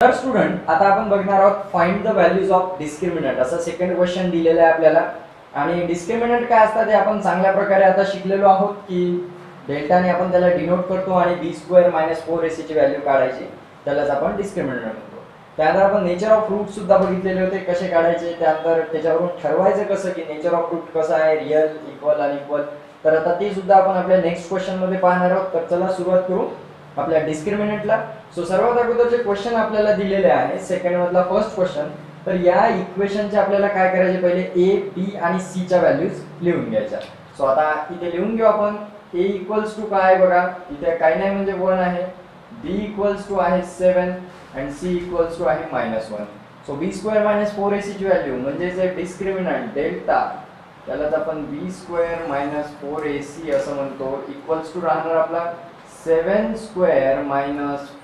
तर स्टुडंट आता आपण बघणार आहोत find the values of discriminant असं सेकंड क्वेश्चन दिलेलं आहे आपल्याला। आणि डिस्क्रिमिनंट काय असतात ते आपण चांगल्या प्रकारे आता शिकलेलो आहोत की डेल्टाने आपण त्याला डिनोट करतो आणि b² - 4ac ची व्हॅल्यू काढायची, त्यालाच आपण डिस्क्रिमिनंट म्हणतो। त्यानंतर आपण नेचर ऑफ रूट सुद्धा बघितलेले होते कसे काढायचे, त्यानंतर त्याच्यावरून ठरवायचं कसं की नेचर ऑफ रूट कसं आहे, रियल, इक्वल आणि इक्वल। तर आता ते सुद्धा आपण आपल्या नेक्स्ट क्वेश्चन मध्ये पाहणार आहोत। तर चला सुरुवात करू आपल्या डिस्क्रिमिनंटला। सो सर्वात अगोदरचे क्वेश्चन आपल्याला दिलेले आहे सेकंड मधला फर्स्ट क्वेश्चन। तर या इक्वेशनचे आपल्याला काय करायचे, पहिले a, b आणि c च्या व्हॅल्यूज लिहून घ्यायच्या। सो आता इथे लिहून घेऊ आपण। a इक्वल्स टू काय बघा, इथे काही नाही म्हणजे 1 आहे, b इक्वल्स टू आहे 7 आणि c इक्वल्स टू आहे -1। सो b² - 4ac ची व्हॅल्यू म्हणजे जे डिस्क्रिमिनंट डेल्टा त्यालाच आपण b² - 4ac असं म्हणतो, इक्वल्स टू राहणार आपला 7² -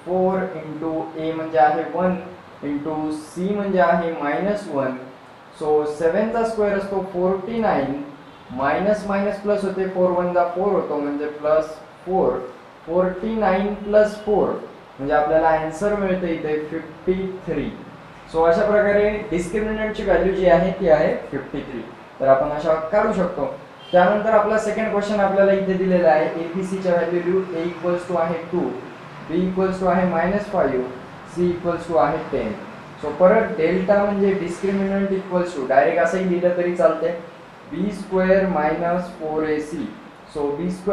4 इंटू a म्हणजे आहे 1 इंटू c म्हणजे आहे -1। सो 7 चा स्क्वेअर असतो 49, मायनस मायनस प्लस होते, 4 1 जा 4 होतो म्हणजे +4, 49 + 4 म्हणजे आपल्याला आन्सर मिळते इथे 53। सो अशा प्रकारे डिस्क्रिमिनंटची व्हॅल्यू जी आहे ती आहे 53। तर आपण अशा काढू शकतो। त्यानंतर आपला सेकंड क्वेश्चन आपल्याला इथे दिलेला आहे, abc च्या व्हॅल्यू लिहू। a इक्वल्स टू आहे 2, b इक्वल्स टू आहे -5, c इक्वल्स टू आहे 10। सो परत डेल्टा म्हणजे डिस्क्रिमिनंट इक्वल्स टू डायरेक्ट असंही लिहिलं तरी चालते, b² - 4ac। So b² -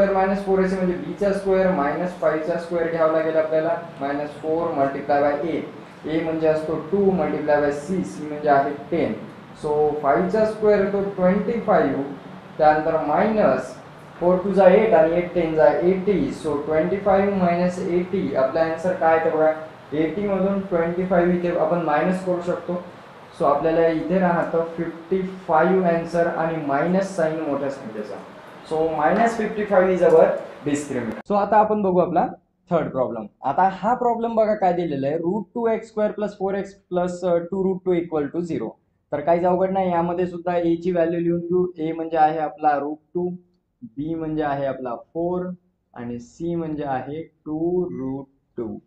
4ac म्हणजे b चा स्क्वेअर -5 चा स्क्वेअर घ्यावा लागेल आपल्याला, -4 × a, a म्हणजे असतो 2 × c, c म्हणजे आहे 10। सो 5 चा स्क्वेअर तो 25, त्यानंतर -4 2 जा 8 आणि 8 10 जा 80। सो 25 - 80 आपला आन्सर काय आहे बघा, 80 मधून 25 इथे आपण मायनस करू शकतो। सो आपल्याला इथे राहतं 55 आन्सर आणि मायनस साइन मोठ्या संख्येचा। So -55 is our discriminant. So आता आपण बघू आपला थर्ड प्रॉब्लेम। आता हा प्रॉब्लेम बघा काय दिलेला आहे, √2x² + 4x + 2√2 = 0। तर काहीच अवघड नाही, यामध्ये सुद्धा a ची व्हॅल्यू लिहून घेऊ। a म्हणजे आहे आपला √2, b म्हणजे आहे आपला 4 आणि c म्हणजे आहे 2√2।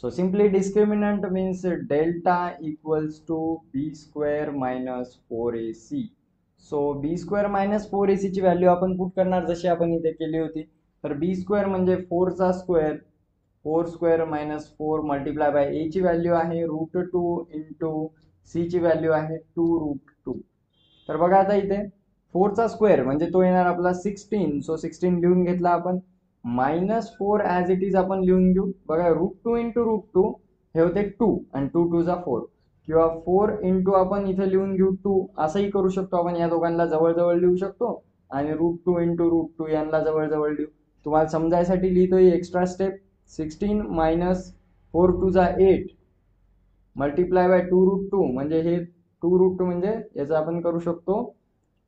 So simply discriminant means delta equals to b² - 4ac। So b² - 4ac ची व्हॅल्यू आपण पुट करणार जशी आपण इथे केली होती। तर b² म्हणजे 4 चा स्क्वेअर, 4² - 4 × a ची व्हॅल्यू आहे √2 इंटू c ची व्हॅल्यू आहे 2√2। तर बघा आता इथे 4 चा स्क्वेअर म्हणजे तो येणार आपला 16। सो 16 लिहून घेतला आपण, -4 ॲज इट इज आपण लिहून घेऊ। बघा √2 इंटू √2 हे होते 2 आणि 2 2 जा 4, किंवा 4 इंटू आपण इथे लिहून घेऊ 2, असंही करू शकतो आपण। या दोघांना जवळ जवळ लिहू शकतो आणि √2 इंटू √2 यांना जवळ जवळ लिहू। तुम्हाला समजायसाठी लिहितोय एक्स्ट्रा स्टेप, 16 - 4 2 जा 8 × 2√2 म्हणजे हे 2√2 म्हणजे याचं आपण करू शकतो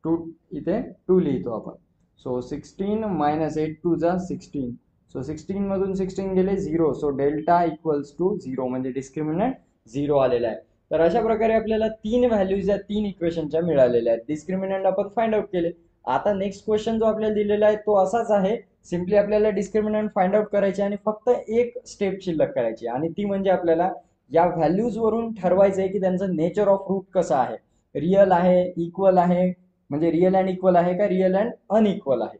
2, इथे 2 लिहितो आपण। सो 16 - 8 2 जा 16। सो 16 मधून 16 गेले 0। सो डेल्टा इक्वल्स टू 0 म्हणजे डिस्क्रिमिनंट 0 आलेला आहे। तर अशा प्रकारे आपल्याला 3 व्हॅल्यूज या 3 इक्वेशनच्या मिळालेल्या आहेत। डिस्क्रिमिनंट आपण फाइंड आउट केले। आता नेक्स्ट क्वेश्चन जो आपल्याला दिलेला आहे तो असाच आहे, सिंपली आपल्याला डिस्क्रिमिनंट फाइंड आउट करायचे आणि फक्त एक स्टेप शिल्लक करायची, आणि ती म्हणजे आपल्याला या व्हॅल्यूज वरून ठरवायचं आहे की त्यांचं नेचर ऑफ रूट कसं आहे, रियल आहे, इक्वल आहे, म्हणजे रियल अँड इक्वल आहे का रियल अँड अनइक्वल आहे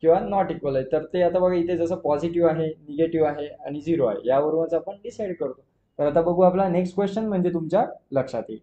किंवा नॉट इक्वल आहे। तर ते आता बघा इथे जसं पॉझिटिव्ह आहे, निगेटिव्ह आहे आणि 0 आहे, यावरूनच आपण डिसाईड करतो। तर आता बघू आपला नेक्स्ट क्वेश्चन म्हणजे तुमच्या लक्षात येईल।